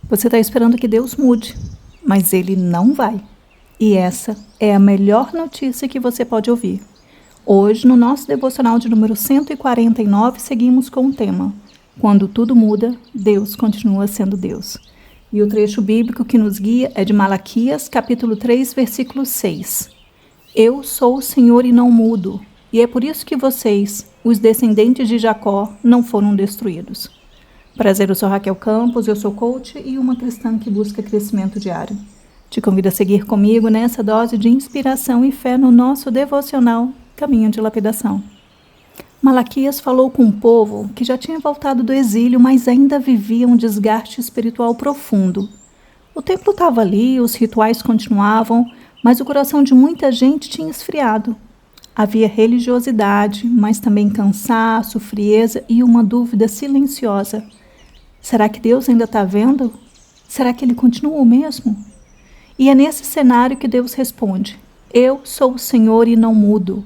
Você está esperando que Deus mude, mas Ele não vai. E essa é a melhor notícia que você pode ouvir. Hoje, no nosso devocional de número 149, seguimos com o tema: Quando tudo muda, Deus continua sendo Deus. E o trecho bíblico que nos guia é de Malaquias, capítulo 3, versículo 6. Eu sou o Senhor e não mudo, e é por isso que vocês, os descendentes de Jacó, não foram destruídos. Prazer, eu sou Raquel Campos, eu sou coach e uma cristã que busca crescimento diário. Te convido a seguir comigo nessa dose de inspiração e fé no nosso devocional Caminho de Lapidação. Malaquias falou com um povo que já tinha voltado do exílio, mas ainda vivia um desgaste espiritual profundo. O templo estava ali, os rituais continuavam, mas o coração de muita gente tinha esfriado. Havia religiosidade, mas também cansaço, frieza e uma dúvida silenciosa. Será que Deus ainda está vendo? Será que Ele continua o mesmo? E é nesse cenário que Deus responde: Eu sou o Senhor e não mudo.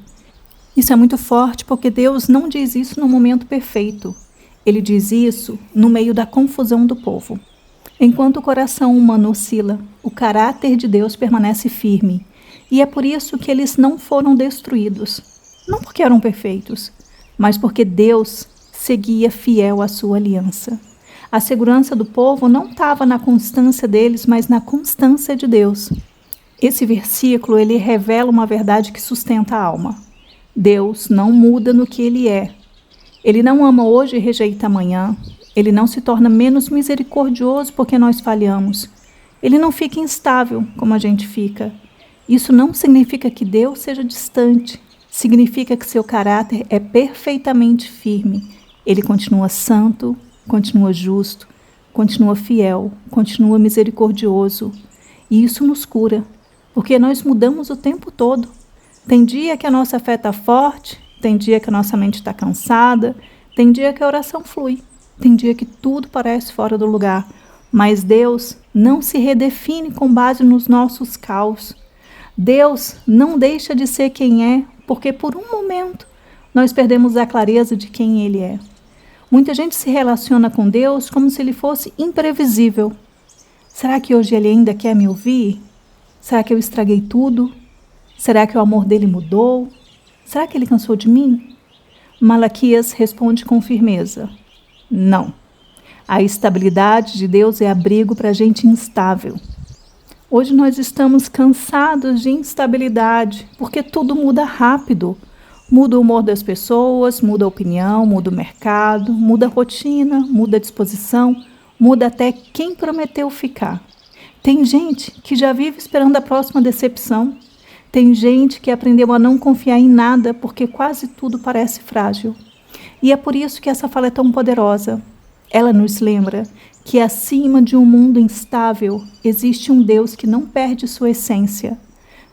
Isso é muito forte porque Deus não diz isso no momento perfeito. Ele diz isso no meio da confusão do povo. Enquanto o coração humano oscila, o caráter de Deus permanece firme. E é por isso que eles não foram destruídos. Não porque eram perfeitos, mas porque Deus seguia fiel à sua aliança. A segurança do povo não estava na constância deles, mas na constância de Deus. Esse versículo, ele revela uma verdade que sustenta a alma. Deus não muda no que Ele é. Ele não ama hoje e rejeita amanhã. Ele não se torna menos misericordioso porque nós falhamos. Ele não fica instável como a gente fica. Isso não significa que Deus seja distante. Significa que seu caráter é perfeitamente firme. Ele continua santo, continua justo, continua fiel, continua misericordioso. E isso nos cura, porque nós mudamos o tempo todo. Tem dia que a nossa fé está forte, tem dia que a nossa mente está cansada, tem dia que a oração flui, tem dia que tudo parece fora do lugar. Mas Deus não se redefine com base nos nossos caos. Deus não deixa de ser quem é, porque por um momento nós perdemos a clareza de quem Ele é. Muita gente se relaciona com Deus como se Ele fosse imprevisível. Será que hoje Ele ainda quer me ouvir? Será que eu estraguei tudo? Será que o amor dele mudou? Será que Ele cansou de mim? Malaquias responde com firmeza: não. A estabilidade de Deus é abrigo para gente instável. Hoje nós estamos cansados de instabilidade, porque tudo muda rápido. Muda o humor das pessoas, muda a opinião, muda o mercado, muda a rotina, muda a disposição, muda até quem prometeu ficar. Tem gente que já vive esperando a próxima decepção. Tem gente que aprendeu a não confiar em nada porque quase tudo parece frágil. E é por isso que essa fala é tão poderosa. Ela nos lembra que acima de um mundo instável existe um Deus que não perde sua essência.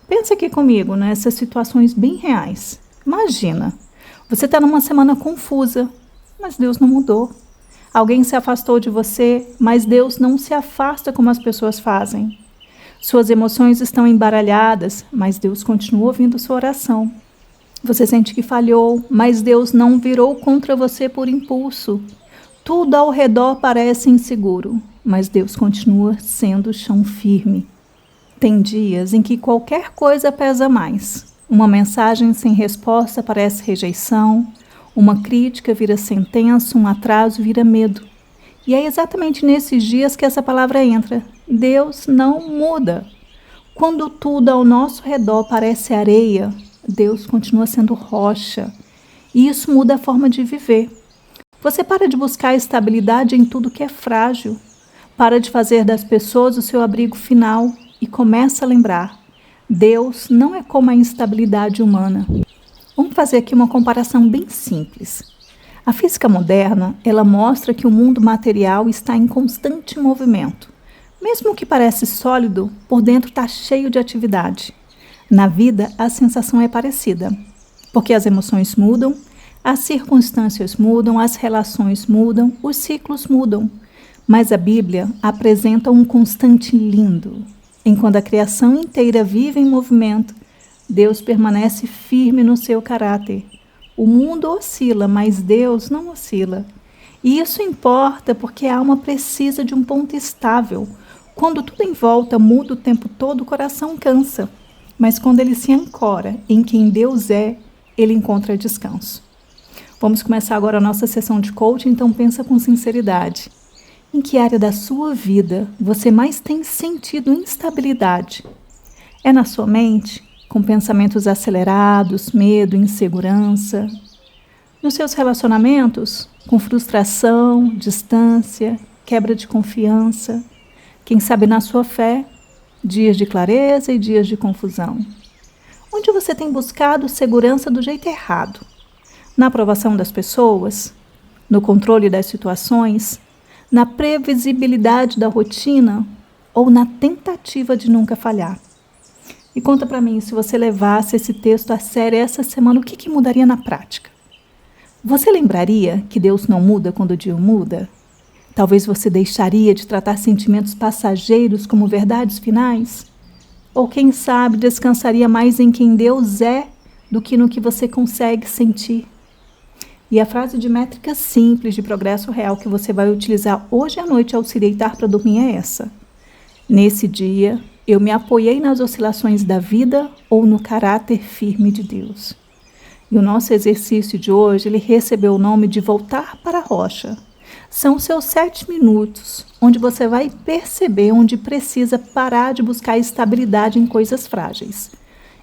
Pensa aqui comigo nessas situações bem reais. Imagina, você está numa semana confusa, mas Deus não mudou. Alguém se afastou de você, mas Deus não se afasta como as pessoas fazem. Suas emoções estão embaralhadas, mas Deus continua ouvindo sua oração. Você sente que falhou, mas Deus não virou contra você por impulso. Tudo ao redor parece inseguro, mas Deus continua sendo chão firme. Tem dias em que qualquer coisa pesa mais. Uma mensagem sem resposta parece rejeição, uma crítica vira sentença, um atraso vira medo. E é exatamente nesses dias que essa palavra entra. Deus não muda. Quando tudo ao nosso redor parece areia, Deus continua sendo rocha. E isso muda a forma de viver. Você para de buscar estabilidade em tudo que é frágil. Para de fazer das pessoas o seu abrigo final e começa a lembrar: Deus não é como a instabilidade humana. Vamos fazer aqui uma comparação bem simples. A física moderna, ela mostra que o mundo material está em constante movimento. Mesmo que parece sólido, por dentro está cheio de atividade. Na vida, a sensação é parecida, porque as emoções mudam, as circunstâncias mudam, as relações mudam, os ciclos mudam. Mas a Bíblia apresenta um constante lindo. Enquanto a criação inteira vive em movimento, Deus permanece firme no seu caráter. O mundo oscila, mas Deus não oscila. E isso importa porque a alma precisa de um ponto estável. Quando tudo em volta muda o tempo todo, o coração cansa. Mas quando ele se ancora em quem Deus é, ele encontra descanso. Vamos começar agora a nossa sessão de coaching, então pensa com sinceridade. Em que área da sua vida você mais tem sentido instabilidade? É na sua mente, com pensamentos acelerados, medo, insegurança? Nos seus relacionamentos, com frustração, distância, quebra de confiança? Quem sabe na sua fé, dias de clareza e dias de confusão? Onde você tem buscado segurança do jeito errado? Na aprovação das pessoas? No controle das situações? Na previsibilidade da rotina ou na tentativa de nunca falhar? E conta para mim, se você levasse esse texto a sério essa semana, o que mudaria na prática? Você lembraria que Deus não muda quando o dia muda? Talvez você deixaria de tratar sentimentos passageiros como verdades finais? Ou quem sabe descansaria mais em quem Deus é do que no que você consegue sentir? E a frase de métrica simples de progresso real que você vai utilizar hoje à noite ao se deitar para dormir é essa. Nesse dia, eu me apoiei nas oscilações da vida ou no caráter firme de Deus. E o nosso exercício de hoje, ele recebeu o nome de Voltar para a Rocha. São seus 7 minutos, onde você vai perceber onde precisa parar de buscar estabilidade em coisas frágeis.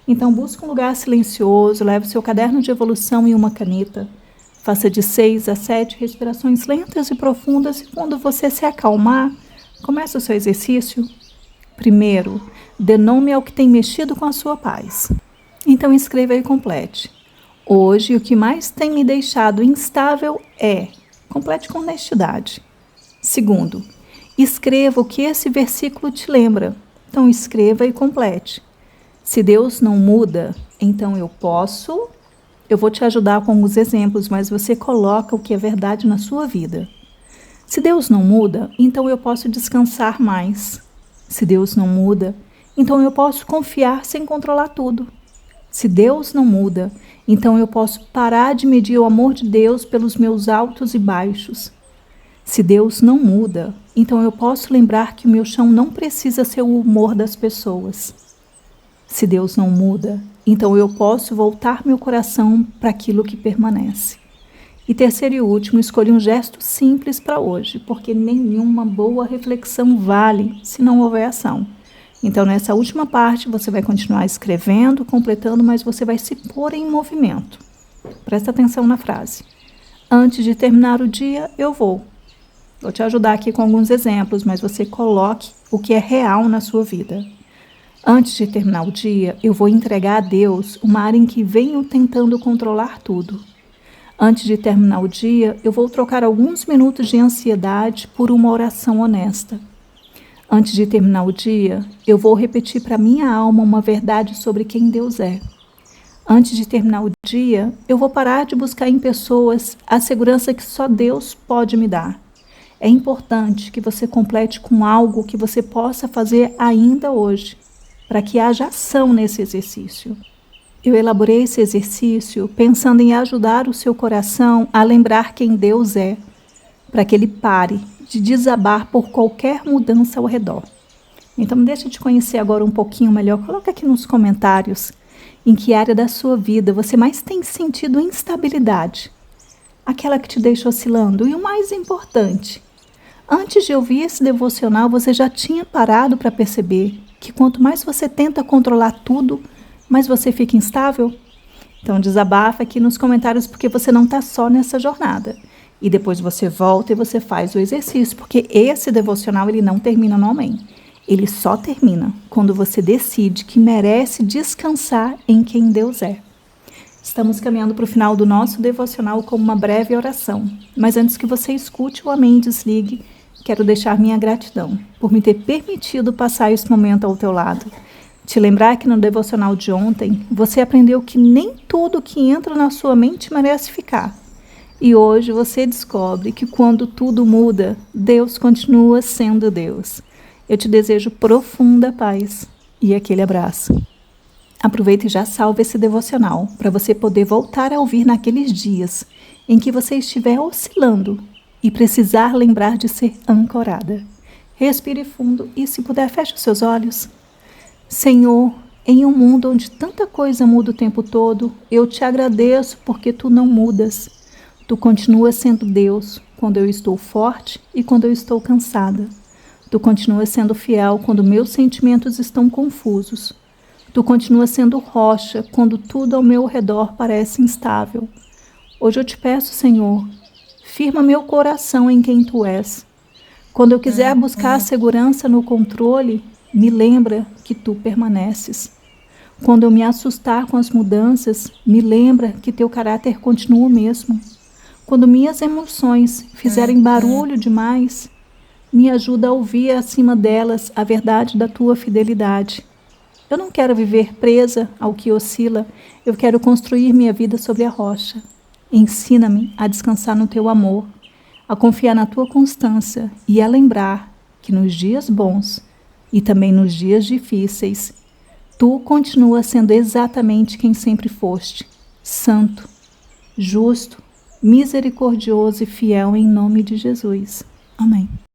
Então, busque um lugar silencioso, leve o seu caderno de evolução e uma caneta. Faça de 6 a 7 respirações lentas e profundas e quando você se acalmar, comece o seu exercício. Primeiro, dê nome ao que tem mexido com a sua paz. Então escreva e complete. Hoje, o que mais tem me deixado instável é... Complete com honestidade. Segundo, escreva o que esse versículo te lembra. Então escreva e complete. Se Deus não muda, então eu posso... Eu vou te ajudar com alguns exemplos, mas você coloca o que é verdade na sua vida. Se Deus não muda, então eu posso descansar mais. Se Deus não muda, então eu posso confiar sem controlar tudo. Se Deus não muda, então eu posso parar de medir o amor de Deus pelos meus altos e baixos. Se Deus não muda, então eu posso lembrar que o meu chão não precisa ser o humor das pessoas. Se Deus não muda, então eu posso voltar meu coração para aquilo que permanece. E terceiro e último, escolhi um gesto simples para hoje, porque nenhuma boa reflexão vale se não houver ação. Então, nessa última parte, você vai continuar escrevendo, completando, mas você vai se pôr em movimento. Presta atenção na frase. Antes de terminar o dia, eu vou. Vou te ajudar aqui com alguns exemplos, mas você coloque o que é real na sua vida. Antes de terminar o dia, eu vou entregar a Deus uma área em que venho tentando controlar tudo. Antes de terminar o dia, eu vou trocar alguns minutos de ansiedade por uma oração honesta. Antes de terminar o dia, eu vou repetir para minha alma uma verdade sobre quem Deus é. Antes de terminar o dia, eu vou parar de buscar em pessoas a segurança que só Deus pode me dar. É importante que você complete com algo que você possa fazer ainda hoje, para que haja ação nesse exercício. Eu elaborei esse exercício pensando em ajudar o seu coração a lembrar quem Deus é, para que ele pare de desabar por qualquer mudança ao redor. Então, deixa eu te conhecer agora um pouquinho melhor. Coloca aqui nos comentários em que área da sua vida você mais tem sentido instabilidade, aquela que te deixa oscilando. E o mais importante, antes de ouvir esse devocional, você já tinha parado para perceber que quanto mais você tenta controlar tudo, mais você fica instável? Então desabafa aqui nos comentários porque você não está só nessa jornada. E depois você volta e você faz o exercício, porque esse devocional ele não termina no amém. Ele só termina quando você decide que merece descansar em quem Deus é. Estamos caminhando para o final do nosso devocional com uma breve oração. Mas antes que você escute o amém e desligue, quero deixar minha gratidão por me ter permitido passar esse momento ao teu lado. Te lembrar que no devocional de ontem, você aprendeu que nem tudo que entra na sua mente merece ficar. E hoje você descobre que quando tudo muda, Deus continua sendo Deus. Eu te desejo profunda paz e aquele abraço. Aproveita e já salva esse devocional para você poder voltar a ouvir naqueles dias em que você estiver oscilando e precisar lembrar de ser ancorada. Respire fundo e, se puder, feche os seus olhos. Senhor, em um mundo onde tanta coisa muda o tempo todo, eu te agradeço porque tu não mudas. Tu continuas sendo Deus quando eu estou forte e quando eu estou cansada. Tu continuas sendo fiel quando meus sentimentos estão confusos. Tu continuas sendo rocha quando tudo ao meu redor parece instável. Hoje eu te peço, Senhor, firma meu coração em quem tu és. Quando eu quiser buscar a segurança no controle, me lembra que tu permaneces. Quando eu me assustar com as mudanças, me lembra que teu caráter continua o mesmo. Quando minhas emoções fizerem barulho demais, me ajuda a ouvir acima delas a verdade da tua fidelidade. Eu não quero viver presa ao que oscila, eu quero construir minha vida sobre a rocha. Ensina-me a descansar no teu amor, a confiar na tua constância e a lembrar que nos dias bons e também nos dias difíceis, tu continuas sendo exatamente quem sempre foste, santo, justo, misericordioso e fiel em nome de Jesus. Amém.